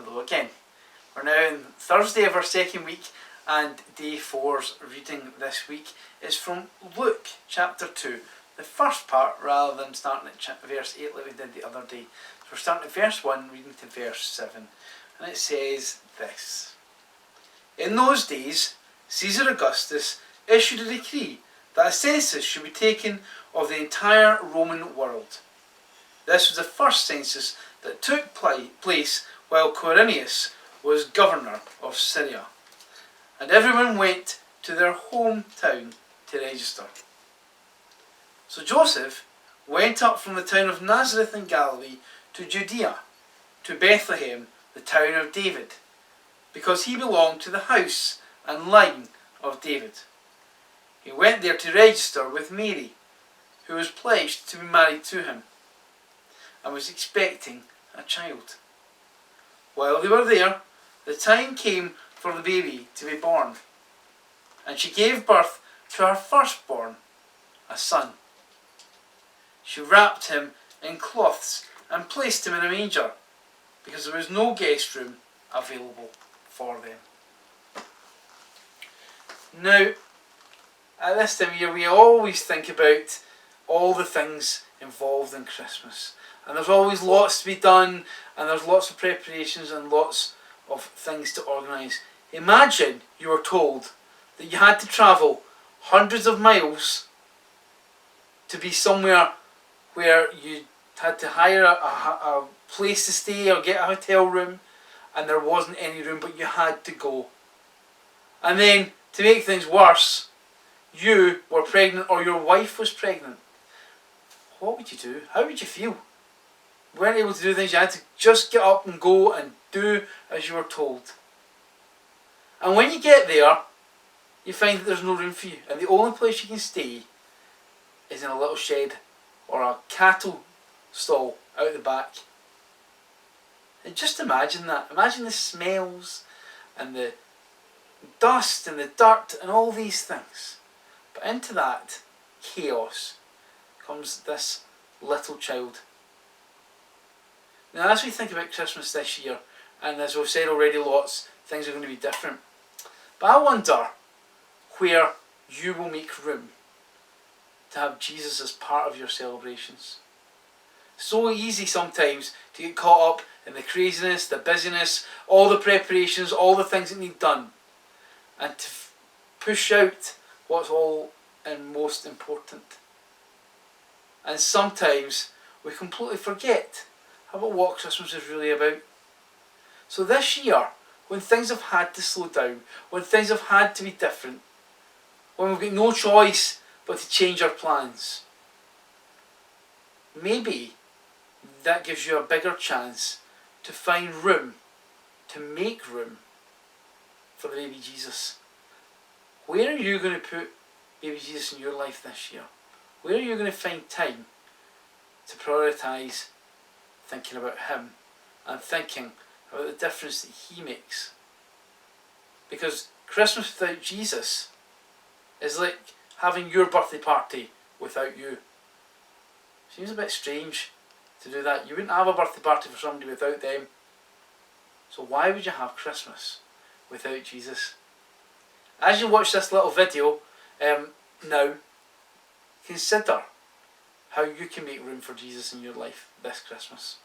Hello again. We're now on Thursday of our second week, and day 4's reading this week is from Luke chapter 2, the first part, rather than starting at verse 8 like we did the other day. So we're starting at verse 1, reading to verse 7, and it says this. In those days, Caesar Augustus issued a decree that a census should be taken of the entire Roman world. This was the first census that took place while Quirinius was governor of Syria, and everyone went to their hometown to register. So Joseph went up from the town of Nazareth in Galilee to Judea, to Bethlehem, the town of David, because he belonged to the house and line of David. He went there to register with Mary, who was pledged to be married to him, and was expecting a child. While they were there, the time came for the baby to be born, and she gave birth to her firstborn, a son. She wrapped him in cloths and placed him in a manger, because there was no guest room available for them. Now, at this time of year, we always think about all the things involved in Christmas. And there's always lots to be done, and there's lots of preparations and lots of things to organise. Imagine you were told that you had to travel hundreds of miles to be somewhere where you had to hire a place to stay or get a hotel room, and there wasn't any room, but you had to go. And then, to make things worse, you were pregnant or your wife was pregnant. What would you do? How would you feel? You weren't able to do things, you had to just get up and go and do as you were told. And when you get there, you find that there's no room for you, and the only place you can stay is in a little shed or a cattle stall out the back. And just imagine that. Imagine the smells and the dust and the dirt and all these things. But into that chaos comes this little child. Now, as we think about Christmas this year, and as we've said already, lots things are going to be different. But I wonder where you will make room to have Jesus as part of your celebrations. So easy sometimes to get caught up in the craziness, the busyness, all the preparations, all the things that need done, and to push out what's all and most important. And sometimes we completely forget about what Christmas is really about. So this year, when things have had to slow down, when things have had to be different, when we've got no choice but to change our plans, maybe that gives you a bigger chance to find room, to make room for the baby Jesus. Where are you going to put baby Jesus in your life this year? Where are you going to find time to prioritise thinking about him and thinking about the difference that he makes? Because Christmas without Jesus is like having your birthday party without you. Seems a bit strange to do that. You wouldn't have a birthday party for somebody without them. So why would you have Christmas without Jesus? As you watch this little video now, consider how you can make room for Jesus in your life this Christmas.